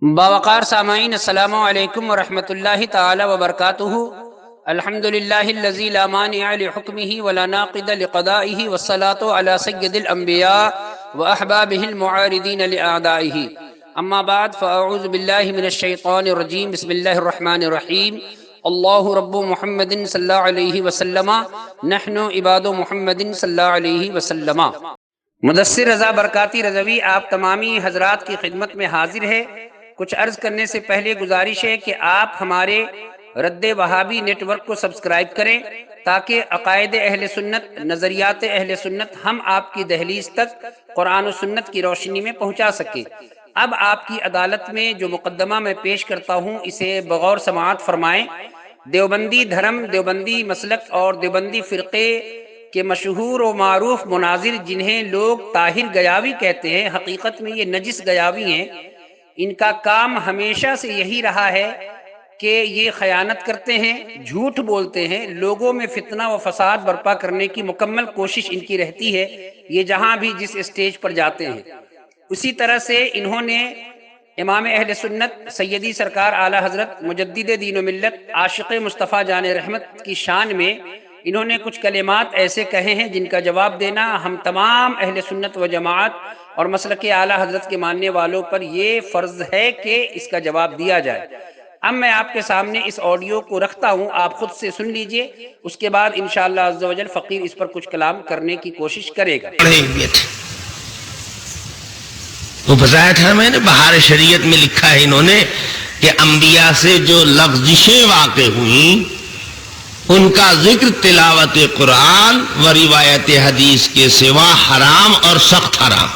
باوقار سامعین، السلام علیکم ورحمۃ اللہ تعالی وبرکاتہ۔ الحمد للہ الذی لا مانع لحکمہ ولا ناقض لقضائہ، والصلاۃ علی سید الانبیاء واحبابہ المعارضین لاعدائہ۔ اما بعد فاعوذ باللہ من الشیطان الرجیم، بسم اللہ الرحمن الرحیم۔ اللہ رب محمد صلی اللہ علیہ وسلم، نحن عباد محمد صلی اللہ علیہ وسلم۔ مدثر رضا برکاتی رضوی آپ تمامی حضرات کی خدمت میں حاضر ہے۔ کچھ عرض کرنے سے پہلے گزارش ہے کہ آپ ہمارے رد وہابی نیٹ ورک کو سبسکرائب کریں تاکہ عقائد اہل سنت، نظریات اہل سنت ہم آپ کی دہلیز تک قرآن و سنت کی روشنی میں پہنچا سکیں۔ اب آپ کی عدالت میں جو مقدمہ میں پیش کرتا ہوں اسے بغور سماعت فرمائیں۔ دیوبندی دھرم، دیوبندی مسلک اور دیوبندی فرقے کے مشہور و معروف مناظر جنہیں لوگ طاہر گیاوی کہتے ہیں، حقیقت میں یہ نجس گیاوی ہیں۔ ان کا کام ہمیشہ سے یہی رہا ہے کہ یہ خیانت کرتے ہیں، جھوٹ بولتے ہیں، لوگوں میں فتنہ و فساد برپا کرنے کی مکمل کوشش ان کی رہتی ہے، یہ جہاں بھی جس اسٹیج پر جاتے ہیں۔ اسی طرح سے انہوں نے امام اہل سنت سیدی سرکار اعلیٰ حضرت مجدد دین و ملت عاشق مصطفیٰ جان رحمت کی شان میں انہوں نے کچھ کلمات ایسے کہے ہیں جن کا جواب دینا ہم تمام اہل سنت و جماعت اور مسلک اعلیٰ حضرت کے ماننے والوں پر یہ فرض ہے کہ اس کا جواب دیا جائے۔ اب میں آپ کے سامنے اس آڈیو کو رکھتا ہوں، آپ خود سے سن لیجئے، اس کے بعد انشاءاللہ عز و جل فقیر اس پر کچھ کلام کرنے کی کوشش کرے گا۔ وہ بتایا تھا میں نے، بہار شریعت میں لکھا ہے انہوں نے کہ انبیاء سے جو لغزشیں واقع ہوئیں ان کا ذکر تلاوت قرآن و روایت حدیث کے سوا حرام اور سخت حرام۔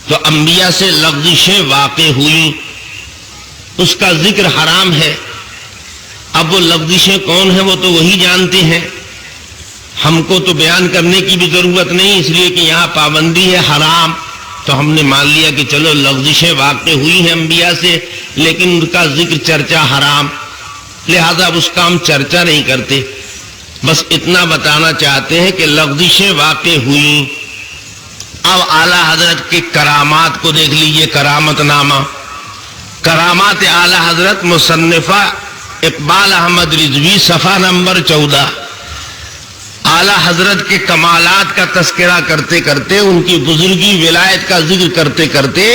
تو انبیاء سے لغزشیں واقع ہوئیں اس کا ذکر حرام ہے۔ اب وہ لغزشیں کون ہیں وہ تو وہی جانتے ہیں، ہم کو تو بیان کرنے کی بھی ضرورت نہیں، اس لیے کہ یہاں پابندی ہے حرام، تو ہم نے مان لیا کہ چلو لغزشیں واقع ہوئی ہیں انبیاء سے لیکن ان کا ذکر چرچا حرام، لہذا اب اس کا ہم چرچا نہیں کرتے۔ بس اتنا بتانا چاہتے ہیں کہ لغزشیں واقع ہوئیں۔ اب اعلیٰ حضرت کے کرامات کو دیکھ لیجئے، کرامت نامہ، کرامات اعلیٰ حضرت مصنفہ اقبال احمد رضوی، صفحہ نمبر 14۔ اعلیٰ حضرت کے کمالات کا تذکرہ کرتے کرتے، ان کی بزرگی ولایت کا ذکر کرتے کرتے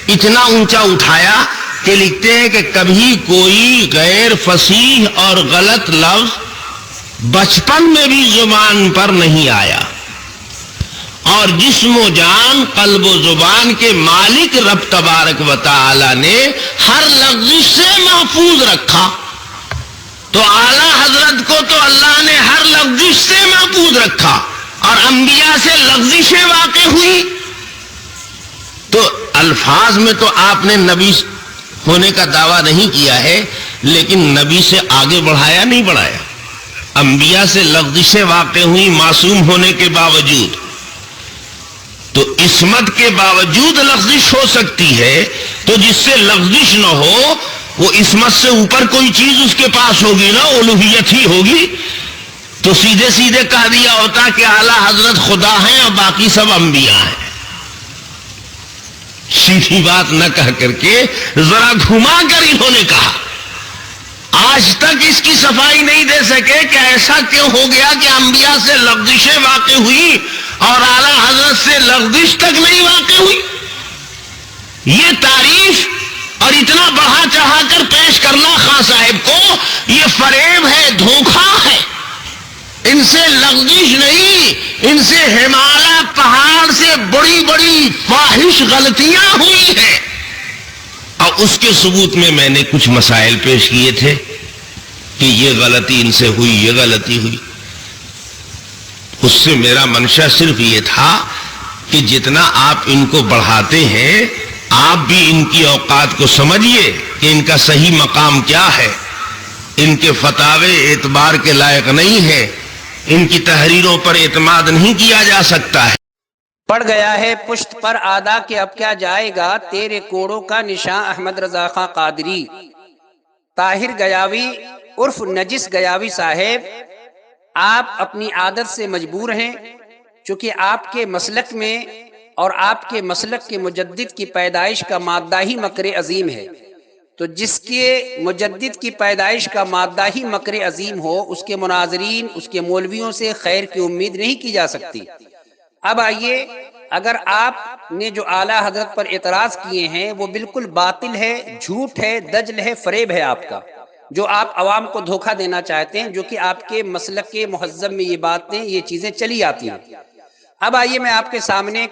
اتنا اونچا اٹھایا کہ لکھتے ہیں کہ کبھی کوئی غیر فصیح اور غلط لفظ بچپن میں بھی زبان پر نہیں آیا، اور جسم و جان، قلب و زبان کے مالک رب تبارک و تعالی نے ہر لفظ سے محفوظ رکھا۔ تو اعلیٰ حضرت کو تو اللہ نے ہر لفظ سے محفوظ رکھا، اور انبیاء سے لفظیں واقع ہوئی تو الفاظ میں تو آپ نے نبی ہونے کا دعویٰ نہیں کیا ہے لیکن نبی سے آگے بڑھایا نہیں بڑھایا۔ انبیاء سے لفظیں واقع ہوئی معصوم ہونے کے باوجود، تو عصمت کے باوجود لفظش ہو سکتی ہے، تو جس سے لفظش نہ ہو وہ عصمت سے اوپر کوئی چیز اس کے پاس ہوگی نا، الوہیت ہی ہوگی، تو سیدھے سیدھے کہہ دیا ہوتا کہ اعلیٰ حضرت خدا ہیں اور باقی سب انبیاء ہیں۔ سیدھی بات نہ کہہ کر کے ذرا گھما کر انہوں نے کہا۔ آج تک اس کی صفائی نہیں دے سکے کہ ایسا کیوں ہو گیا کہ انبیاء سے لفظشیں واقع ہوئی اور اعلیٰ حضرت سے لفظش تک نہیں واقع ہوئی۔ یہ تعریف اور اتنا بڑھا چڑھا کر پیش کرنا خان صاحب کو یہ فریب ہے، دھوکہ ہے۔ ان سے لغزش نہیں، ان سے ہمالیہ پہاڑ سے بڑی بڑی فاحش غلطیاں ہوئی ہیں، اور اس کے ثبوت میں نے کچھ مسائل پیش کیے تھے کہ یہ غلطی ان سے ہوئی، یہ غلطی ہوئی۔ اس سے میرا منشا صرف یہ تھا کہ جتنا آپ ان کو بڑھاتے ہیں آپ بھی ان کی اوقات کو سمجھیے کہ ان کا صحیح مقام کیا ہے۔ ان کے فتاوے اعتبار کے لائق نہیں ہیں، ان کی تحریروں پر اعتماد نہیں کیا جا سکتا ہے۔ پڑ گیا ہے پشت پر آدھا کہ اب کیا جائے گا تیرے کوڑوں کا نشاں، احمد رضا خان قادری۔ طاہر گیاوی عرف نجس گیاوی صاحب، آپ اپنی عادت سے مجبور ہیں، چونکہ آپ کے مسلک میں اور آپ کے مسلک کے مجدد کی پیدائش کا مادہ ہی مکر عظیم ہے، تو جس کے مجدد کی پیدائش کا مادہ ہی مکر عظیم ہو، اس کے مناظرین، اس کے مولویوں سے خیر کی امید نہیں کی جا سکتی۔ اب آئیے، اگر آپ نے جو اعلیٰ حضرت پر اعتراض کیے ہیں وہ بالکل باطل ہے، جھوٹ ہے، دجل ہے، فریب ہے آپ کا، جو آپ عوام کو دھوکہ دینا چاہتے ہیں، جو کہ آپ کے مسلک کے مہذب میں یہ باتیں، یہ چیزیں چلی آتی ہیں۔ اب آئیے میں آپ کے سامنے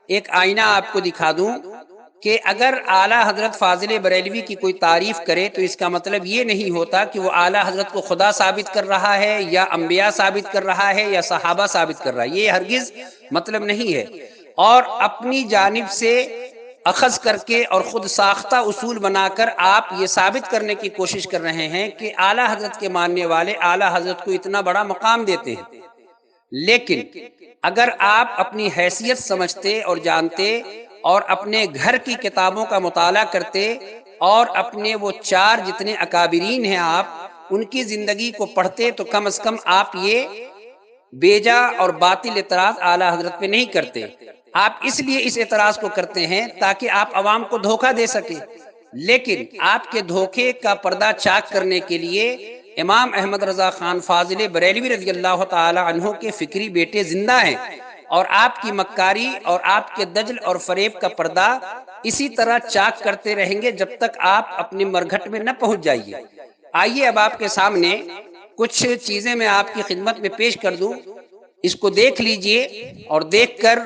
ایک آئینہ آپ کو دکھا دوں کہ اگر اعلیٰ حضرت فاضل بریلوی کی کوئی تعریف کرے تو اس کا مطلب یہ نہیں ہوتا کہ وہ اعلیٰ حضرت کو خدا ثابت کر رہا ہے یا انبیاء ثابت کر رہا ہے یا صحابہ ثابت کر رہا ہے، یہ ہرگز مطلب نہیں ہے۔ اور اپنی جانب سے اخذ کر کے اور خود ساختہ اصول بنا کر آپ یہ ثابت کرنے کی کوشش کر رہے ہیں کہ اعلیٰ حضرت کے ماننے والے اعلیٰ حضرت کو اتنا بڑا مقام دیتے ہیں۔ لیکن اگر آپ اپنی حیثیت سمجھتے اور جانتے اور اپنے گھر کی کتابوں کا مطالعہ کرتے اور اپنے وہ چار جتنے اکابرین ہیں آپ ان کی زندگی کو پڑھتے تو کم از کم آپ یہ بیجا اور باطل اعتراض اعلیٰ حضرت پہ نہیں کرتے۔ آپ اس لیے اس اعتراض کو کرتے ہیں تاکہ آپ عوام کو دھوکہ دے سکیں، لیکن آپ کے دھوکے کا پردہ چاک کرنے کے لیے امام احمد رضا خان فاضل بریلوی رضی اللہ تعالی عنہ کے فکری بیٹے زندہ ہیں، اور آپ کی مکاری اور آپ کے دجل اور فریب کا پردہ اسی طرح چاک کرتے رہیں گے جب تک آپ اپنی مرگھٹ میں نہ پہنچ جائیے۔ آئیے اب آپ کے سامنے کچھ چیزیں میں آپ کی خدمت میں پیش کر دوں، اس کو دیکھ لیجئے اور دیکھ کر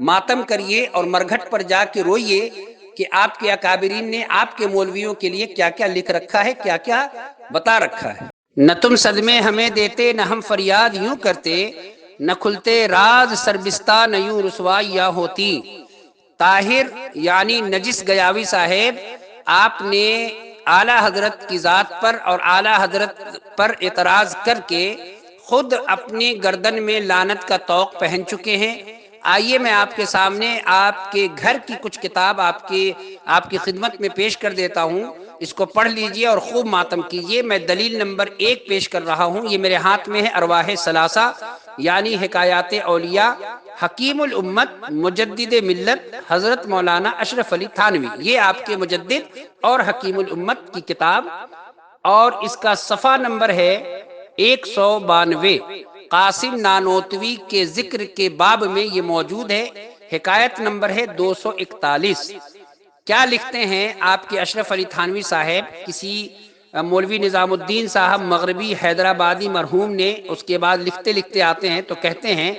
ماتم کریے اور مرگھٹ پر جا کے روئیے کہ آپ کے اکابرین نے آپ کے مولویوں کے لیے کیا کیا لکھ رکھا ہے، کیا کیا بتا رکھا ہے۔ نہ تم صدمے ہمیں دیتے، نہ ہم فریاد یوں کرتے، نہ کھلتے راز سربستہ، نہ یوں رسوائیاں ہوتی۔ طاہر یعنی نجس گیاوی صاحب، آپ نے اعلیٰ حضرت کی ذات پر اور اعلیٰ حضرت پر اعتراض کر کے خود اپنی گردن میں لعنت کا طوق پہن چکے ہیں۔ آئیے میں آپ کے سامنے آپ کے گھر کی کچھ کتاب آپ کی خدمت میں پیش کر دیتا ہوں، اس کو پڑھ لیجئے اور خوب ماتم کیجئے۔ میں دلیل نمبر 1 پیش کر رہا ہوں، یہ میرے ہاتھ میں ہے، ارواح ثلاثہ یعنی حکایات اولیاء، حکیم الامت مجدد ملت حضرت مولانا اشرف علی تھانوی، یہ آپ کے مجدد اور حکیم الامت کی کتاب، اور اس کا صفحہ نمبر ہے 192۔ قاسم نانوتوی کے ذکر کے باب میں یہ موجود ہے، حکایت نمبر ہے 241۔ کیا لکھتے ہیں آپ کے اشرف علی تھانوی صاحب؟ کسی مولوی نظام الدین صاحب مغربی حیدرآبادی مرحوم نے اس کے بعد لکھتے لکھتے آتے ہیں تو کہتے ہیں،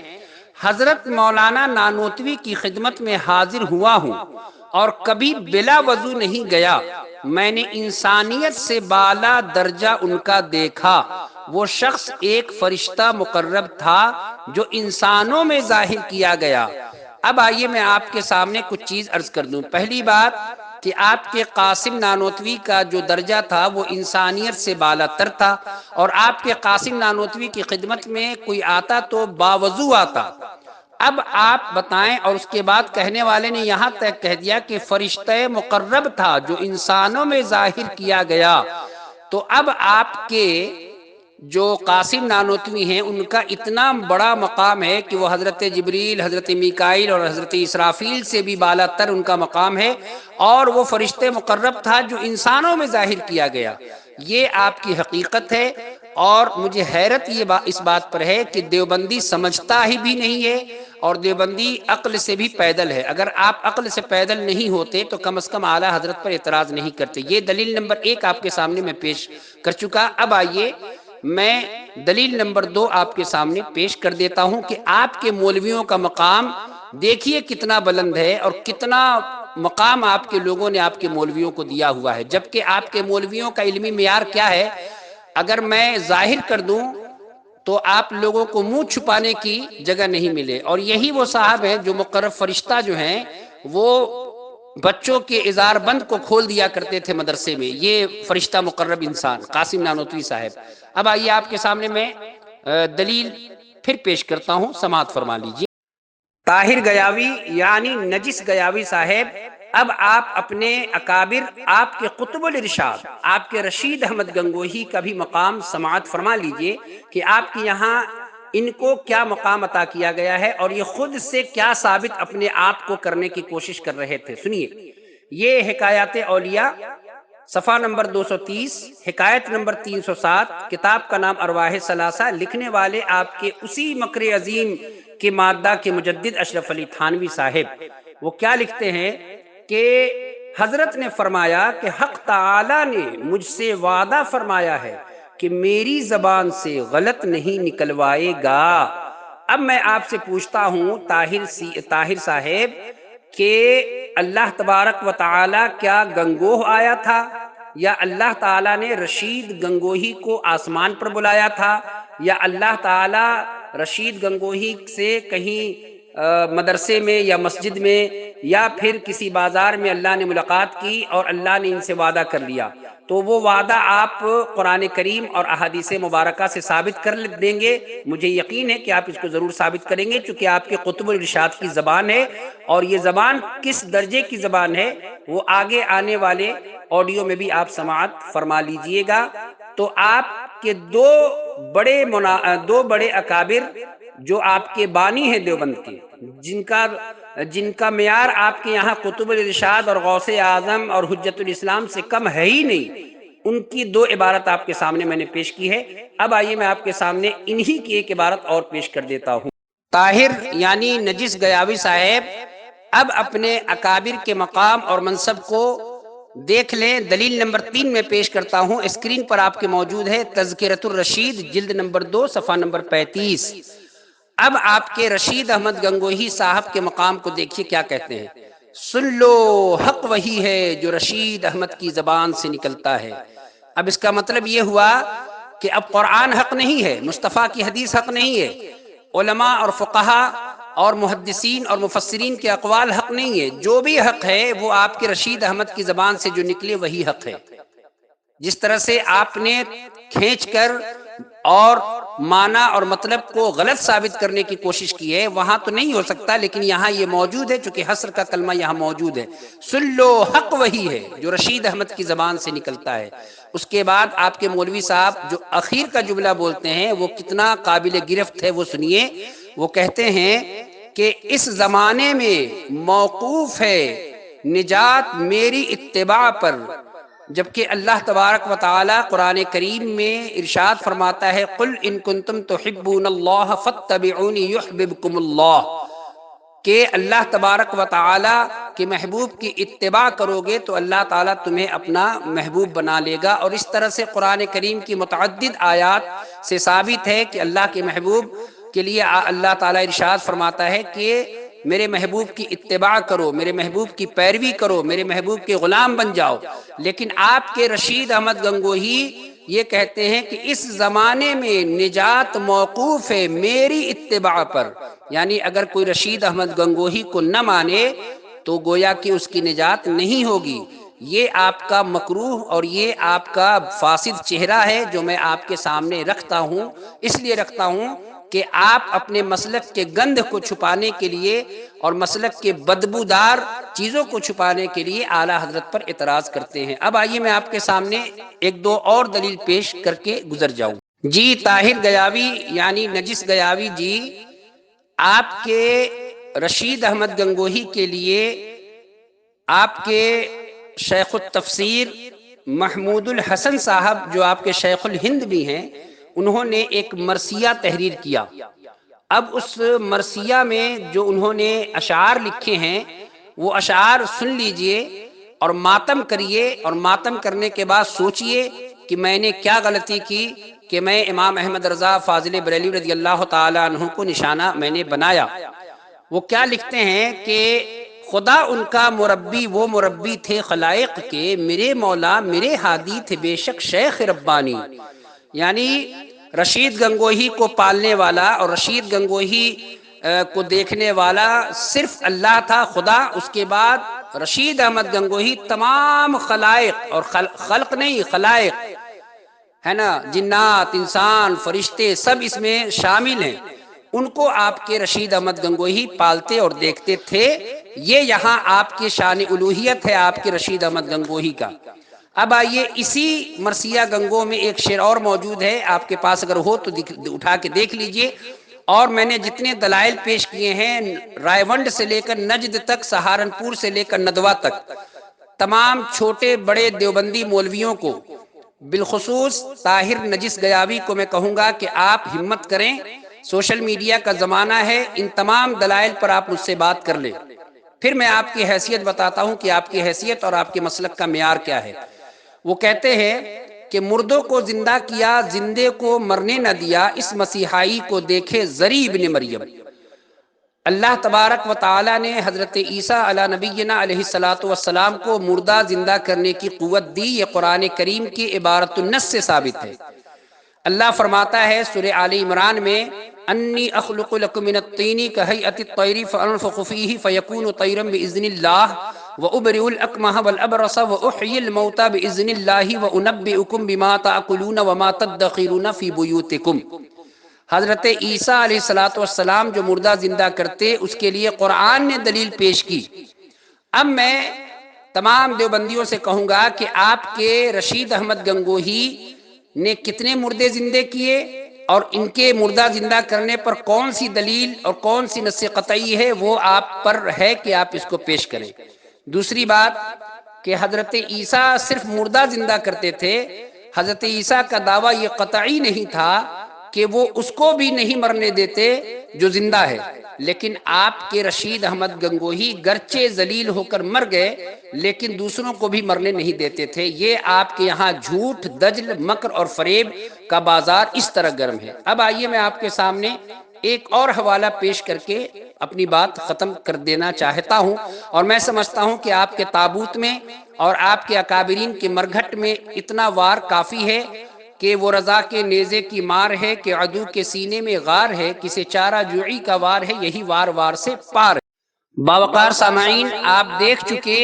حضرت مولانا نانوتوی کی خدمت میں حاضر ہوا ہوں اور کبھی بلا وضو نہیں گیا، میں نے انسانیت سے بالا درجہ ان کا دیکھا، وہ شخص ایک فرشتہ مقرب تھا جو انسانوں میں ظاہر کیا گیا۔ اب آئیے میں آپ کے سامنے کچھ چیز عرض کر دوں۔ پہلی بات کہ آپ کے قاسم نانوتوی کا جو درجہ تھا وہ انسانیت سے بالا تر تھا، اور آپ کے قاسم نانوتوی کی خدمت میں کوئی آتا تو باوضو آتا۔ اب آپ بتائیں، اور اس کے بعد کہنے والے نے یہاں تک کہہ دیا کہ فرشتہ مقرب تھا جو انسانوں میں ظاہر کیا گیا، تو اب آپ کے جو قاسم نانوتوی ہیں ان کا اتنا بڑا مقام ہے کہ وہ حضرت جبریل، حضرت میکائیل اور حضرت اسرافیل سے بھی بالا تر ان کا مقام ہے، اور وہ فرشتے مقرب تھا جو انسانوں میں ظاہر کیا گیا۔ یہ آپ کی حقیقت ہے، اور مجھے حیرت اس بات پر ہے کہ دیوبندی سمجھتا ہی بھی نہیں ہے، اور دیوبندی عقل سے بھی پیدل ہے۔ اگر آپ عقل سے پیدل نہیں ہوتے تو کم از کم اعلیٰ حضرت پر اعتراض نہیں کرتے۔ یہ دلیل نمبر 1 آپ کے سامنے میں پیش کر چکا۔ اب آئیے میں دلیل نمبر 2 آپ کے سامنے پیش کر دیتا ہوں کہ آپ کے مولویوں کا مقام دیکھیے کتنا بلند ہے، اور کتنا مقام آپ کے لوگوں نے آپ کے مولویوں کو دیا ہوا ہے، جبکہ آپ کے مولویوں کا علمی معیار کیا ہے اگر میں ظاہر کر دوں تو آپ لوگوں کو منہ چھپانے کی جگہ نہیں ملے۔ اور یہی وہ صاحب ہیں جو مقرب فرشتہ جو ہیں وہ بچوں کے اظہار بند کو کھول دیا کرتے تھے مدرسے میں، یہ فرشتہ مقرب انسان قاسم نانوتوی صاحب۔ اب آئیے آپ کے سامنے میں دلیل پھر پیش کرتا ہوں، سماعت فرما لیجیے۔ طاہر گیاوی یعنی نجس گیاوی صاحب، اب آپ اپنے اکابر، آپ کے قطب الارشاد، آپ کے رشید احمد گنگوہی کا بھی مقام سماعت فرما لیجئے کہ آپ کی یہاں ان کو کیا مقام عطا کیا گیا ہے اور یہ خود سے کیا ثابت اپنے آپ کو کرنے کی کوشش کر رہے تھے. سنیے، یہ حکایات اولیاء صفحہ نمبر 230، حکایت نمبر 307، کتاب کا نام ارواح ثلاثہ، لکھنے والے آپ کے اسی مکر عظیم کے مادہ کے مجدد اشرف علی تھانوی صاحب. وہ کیا لکھتے ہیں کہ حضرت نے فرمایا کہ حق تعالی نے مجھ سے وعدہ فرمایا ہے کہ میری زبان سے غلط نہیں نکلوائے گا. اب میں آپ سے پوچھتا ہوں طاہر صاحب کہ اللہ تبارک و تعالی کیا گنگوہ آیا تھا یا اللہ تعالیٰ نے رشید گنگوہی کو آسمان پر بلایا تھا یا اللہ تعالیٰ رشید گنگوہی سے کہیں مدرسے میں یا مسجد میں یا پھر کسی بازار میں اللہ نے ملاقات کی اور اللہ نے ان سے وعدہ کر لیا؟ تو وہ وعدہ آپ قرآن کریم اور احادیث مبارکہ سے ثابت کر دیں گے. مجھے یقین ہے کہ آپ اس کو ضرور ثابت کریں گے، چونکہ آپ کے قطب الارشاد کی زبان ہے، اور یہ زبان کس درجے کی زبان ہے وہ آگے آنے والے آڈیو میں بھی آپ سماعت فرما لیجئے گا. تو آپ کے دو بڑے اکابر جو آپ کے بانی ہیں دیوبند کے، جن کا معیار آپ کے یہاں قطب الارشاد اور غوث اعظم اور حجت الاسلام سے کم ہے ہی نہیں، ان کی دو عبارت آپ کے سامنے میں نے پیش کی ہے. اب آئیے میں آپ کے سامنے انہی کی ایک عبارت اور پیش کر دیتا ہوں. طاہر یعنی نجس گیاوی صاحب اب اپنے اکابر کے مقام اور منصب کو دیکھ لیں. دلیل نمبر 3 میں پیش کرتا ہوں، اسکرین پر آپ کے موجود ہے، تذکرۃ الرشید جلد نمبر 2 صفحہ نمبر 35. اب آپ کے رشید احمد گنگوہی صاحب کے مقام کو دیکھیے کیا کہتے ہیں. سن لو حق وہی ہے جو رشید احمد کی زبان سے نکلتا ہے. اب اس کا مطلب یہ ہوا کہ اب قرآن حق نہیں ہے، مصطفیٰ کی حدیث حق نہیں ہے، علماء اور فقہا اور محدثین اور مفسرین کے اقوال حق نہیں ہے، جو بھی حق ہے وہ آپ کے رشید احمد کی زبان سے جو نکلے وہی حق ہے. جس طرح سے آپ نے کھینچ کر اور معنی اور مطلب کو غلط ثابت کرنے کی کوشش کی ہے، وہاں تو نہیں ہو سکتا، لیکن یہاں یہ موجود ہے چونکہ حصر کا کلمہ یہاں موجود ہے. سن لو حق وہی ہے جو رشید احمد کی زبان سے نکلتا ہے. اس کے بعد آپ کے مولوی صاحب جو اخیر کا جملہ بولتے ہیں وہ کتنا قابل گرفت ہے، وہ سنیے. وہ کہتے ہیں کہ اس زمانے میں موقوف ہے نجات میری اتباع پر، جبکہ اللہ تبارک و تعالی قرآن کریم میں ارشاد فرماتا ہے قل ان کنتم تحبون اللہ فاتبعونی یحببکم اللہ، کہ اللہ تبارک و تعالی کے محبوب کی اتباع کرو گے تو اللہ تعالیٰ تمہیں اپنا محبوب بنا لے گا. اور اس طرح سے قرآن کریم کی متعدد آیات سے ثابت ہے کہ اللہ کے محبوب کے لیے اللہ تعالیٰ ارشاد فرماتا ہے کہ میرے محبوب کی اتباع کرو، میرے محبوب کی پیروی کرو، میرے محبوب کے غلام بن جاؤ. لیکن آپ کے رشید احمد گنگوہی یہ کہتے ہیں کہ اس زمانے میں نجات موقوف ہے میری اتباع پر، یعنی اگر کوئی رشید احمد گنگوہی کو نہ مانے تو گویا کہ اس کی نجات نہیں ہوگی. یہ آپ کا مکروہ اور یہ آپ کا فاسد چہرہ ہے جو میں آپ کے سامنے رکھتا ہوں، اس لیے رکھتا ہوں کہ آپ اپنے مسلک کے گند کو چھپانے کے لیے اور مسلک کے بدبودار چیزوں کو چھپانے کے لیے اعلیٰ حضرت پر اعتراض کرتے ہیں. اب آئیے میں آپ کے سامنے ایک دو اور دلیل پیش کر کے گزر جاؤں. جی طاہر گیاوی یعنی نجس گیاوی جی، آپ کے رشید احمد گنگوہی کے لیے آپ کے شیخ التفسیر محمود الحسن صاحب جو آپ کے شیخ الہند بھی ہیں، انہوں نے ایک مرثیہ تحریر کیا. اب اس مرثیہ میں جو انہوں نے اشعار لکھے ہیں وہ اشعار سن لیجئے اور ماتم کریے، اور ماتم کرنے کے بعد سوچئے کہ میں نے کیا غلطی کی کہ میں امام احمد رضا فاضل بریلوی رضی اللہ تعالیٰ عنہ کو نشانہ میں نے بنایا. وہ کیا لکھتے ہیں کہ خدا ان کا مربی وہ مربی تھے خلائق کے، میرے مولا میرے ہادی تھے بے شک شیخ ربانی. یعنی رشید گنگوہی کو پالنے والا اور رشید گنگوہی کو دیکھنے والا صرف اللہ تھا خدا. اس کے بعد رشید احمد گنگوہی تمام خلائق، اور خلق نہیں خلائق ہے نا، جنات انسان فرشتے سب اس میں شامل ہیں، ان کو آپ کے رشید احمد گنگوہی پالتے اور دیکھتے تھے. یہ یہاں آپ کی شان الوہیت ہے آپ کے رشید احمد گنگوہی کا. اب آئیے اسی مرثیہ گنگو میں ایک شعر اور موجود ہے، آپ کے پاس اگر ہو تو اٹھا کے دیکھ لیجئے. اور میں نے جتنے دلائل پیش کیے ہیں رائے سے لے کر نجد تک، سہارنپور سے لے کر ندوہ تک، تمام چھوٹے بڑے دیوبندی مولویوں کو، بالخصوص طاہر نجس گیاوی کو میں کہوں گا کہ آپ ہمت کریں، سوشل میڈیا کا زمانہ ہے، ان تمام دلائل پر آپ مجھ سے بات کر لیں، پھر میں آپ کی حیثیت بتاتا ہوں کہ آپ کی حیثیت اور آپ کے مسلک کا معیار کیا ہے۔ وہ کہتے ہیں کہ مردوں کو زندہ کیا، زندے کو مرنے نہ دیا، اس مسیحائی کو دیکھے زری ابن مریم۔ اللہ تبارک و تعالی نے حضرت عیسیٰ علی نبینا علیہ الصلوۃ والسلام کو مردہ زندہ کرنے کی قوت دی، یہ قرآن کریم کی عبارت النص سے ثابت ہے۔ اللہ فرماتا ہے سورہ آل عمران میں، انی اخلق لکم من الطین کہیئۃ الطیر فانفخ فیہ فیکون طیرا باذن اللہ وابرئ الاکمہ والابرص واحیی الموتى باذن اللہ وانبئکم بما تاکلون وما تدخرون فی بیوتکم۔ حضرت عیسیٰ علیہ السلام جو مردہ زندہ کرتے، اس کے لیے قرآن نے دلیل پیش کی۔ اب میں تمام دیوبندیوں سے کہوں گا کہ آپ کے رشید احمد گنگوہی نے کتنے مردے زندے کیے، اور ان کے مردہ زندہ کرنے پر کون سی دلیل اور کون سی نص قطعی ہے، وہ آپ پر ہے کہ آپ اس کو پیش کریں۔ دوسری بات کہ حضرت عیسیٰ صرف مردہ زندہ کرتے تھے، حضرت عیسیٰ کا دعویٰ یہ قطعی نہیں تھا کہ وہ اس کو بھی نہیں مرنے دیتے جو زندہ ہے، لیکن آپ کے رشید احمد گنگوہی گرچہ ذلیل ہو کر مر گئے لیکن دوسروں کو بھی مرنے نہیں دیتے تھے۔ یہ آپ کے یہاں جھوٹ، دجل، مکر اور فریب کا بازار اس طرح گرم ہے۔ اب آئیے میں آپ کے سامنے ایک اور حوالہ پیش کر کے اپنی بات ختم کر دینا چاہتا ہوں، اور میں سمجھتا ہوں کہ آپ کے تابوت میں اور آپ کے اکابرین کے مرگھٹ میں اتنا وار کافی ہے کہ وہ رضا کے نیزے کی مار ہے، کہ عدو کے سینے میں غار ہے، کسے چارہ جوعی کا وار ہے، یہی وار وار سے پار ہے۔ باوقار سامعین، آپ دیکھ چکے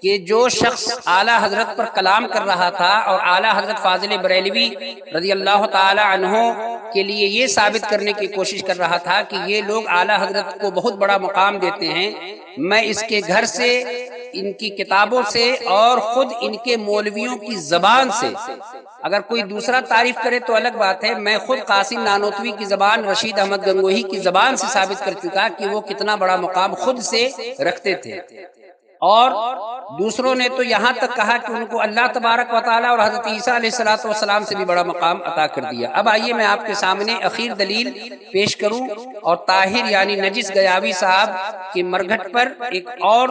کہ جو شخص اعلیٰ حضرت پر کلام کر رہا تھا اور اعلیٰ حضرت فاضل بریلوی رضی اللہ تعالی عنہ کے لیے یہ ثابت کرنے کی کوشش کر رہا تھا کہ یہ لوگ اعلیٰ حضرت کو بہت بڑا مقام دیتے ہیں، میں اس کے گھر سے، ان کی کتابوں سے اور خود ان کے مولویوں کی زبان سے، اگر کوئی دوسرا تعریف کرے تو الگ بات ہے، میں خود قاسم نانوتوی کی زبان، رشید احمد گنگوہی کی زبان سے ثابت کر چکا کہ وہ کتنا بڑا مقام خود سے رکھتے تھے، اور دوسروں نے تو یہاں تک کہا کہ ان کو اللہ تبارک و تعالی اور حضرت عیسیٰ علیہ السلام سے بھی بڑا مقام عطا کر دیا۔ اب آئیے میں آپ کے سامنے اخیر دلیل پیش کروں اور طاہر یعنی نجس گیاوی صاحب کے مرگھٹ پر ایک اور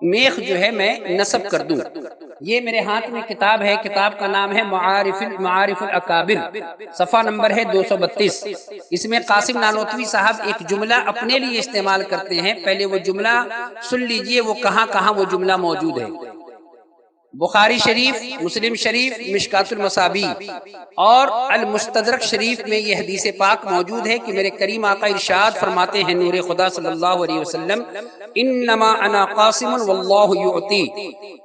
میخ جو ہے میں نصب کر دوں۔ یہ میرے ہاتھ میں کتاب ہے، کتاب کا نام ہے معارف الاکابر، صفحہ نمبر ہے 232۔ اس میں قاسم نانوتوی صاحب ایک جملہ اپنے لیے استعمال کرتے ہیں، پہلے وہ جملہ سن لیجئے وہ کہاں کہاں وہ جملہ موجود ہے۔ بخاری شریف، مسلم شریف، مشکات المصابیح اور المستدرک شریف میں یہ حدیث پاک موجود ہے کہ میرے کریم آقا ارشاد فرماتے ہیں نور خدا صلی اللہ علیہ وسلم، انما انا قاسم واللہ یعطی،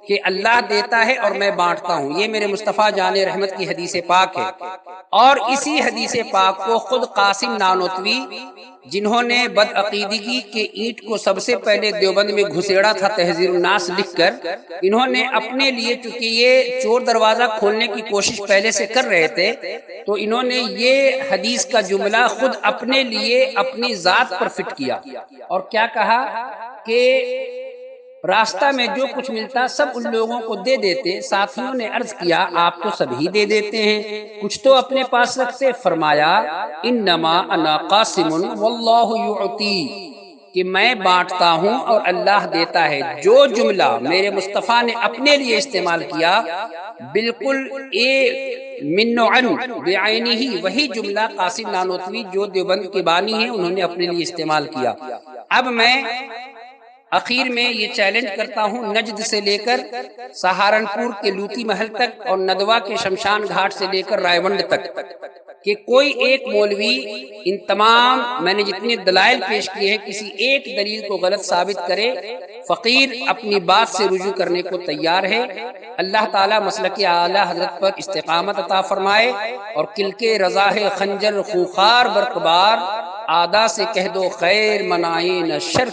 کہ اللہ دیتا ہے اور میں بانٹتا ہوں۔ یہ میرے مصطفیٰ جان رحمت کی حدیث پاک ہے، اور اسی حدیث پاک کو خود قاسم نانوتوی، جنہوں نے بدعقیدگی کے اینٹ کو سب سے پہلے دیوبند میں گھسیڑا تھا تحذیر الناس لکھ کر، انہوں نے اپنے لیے، چونکہ یہ چور دروازہ کھولنے کی کوشش پہلے سے کر رہے تھے، تو انہوں نے یہ حدیث کا جملہ خود اپنے لیے اپنی ذات پر فٹ کیا، اور کیا کہا کہ راستہ میں جو کچھ ملتا سب ان لوگوں کو دے دیتے۔ ساتھیوں نے عرض کیا آپ تو سب ہی دے دیتے ہیں، کچھ تو اپنے پاس رکھتے۔ فرمایا انما انا قاسم واللہ یعطی، کہ میں بانٹتا ہوں اور اللہ دیتا ہے۔ جو جملہ میرے مصطفیٰ نے اپنے لیے استعمال کیا، بالکل من نوعن بعینہ، وہی جملہ قاسم نانوتوی جو دیوبند کے بانی ہیں انہوں نے اپنے لیے استعمال کیا۔ اب میں اخیر میں یہ چیلنج کرتا ہوں نجد سے لے کر سہارنپور کے لوتی محل تک اور ندوہ کے شمشان گھاٹ سے لے کر رائے تک، کہ کوئی ایک مولوی ان تمام میں نے جتنے دلائل پیش کیے ہیں کسی ایک دلیل کو غلط ثابت کرے، فقیر اپنی بات سے رجوع کرنے کو تیار ہے۔ اللہ تعالیٰ مسلک اعلیٰ حضرت پر استقامت عطا فرمائے، اور کلکے رضا ہے خنجر خوخار برقبار، آدا سے کہہ دو خیر منائے نہ شر۔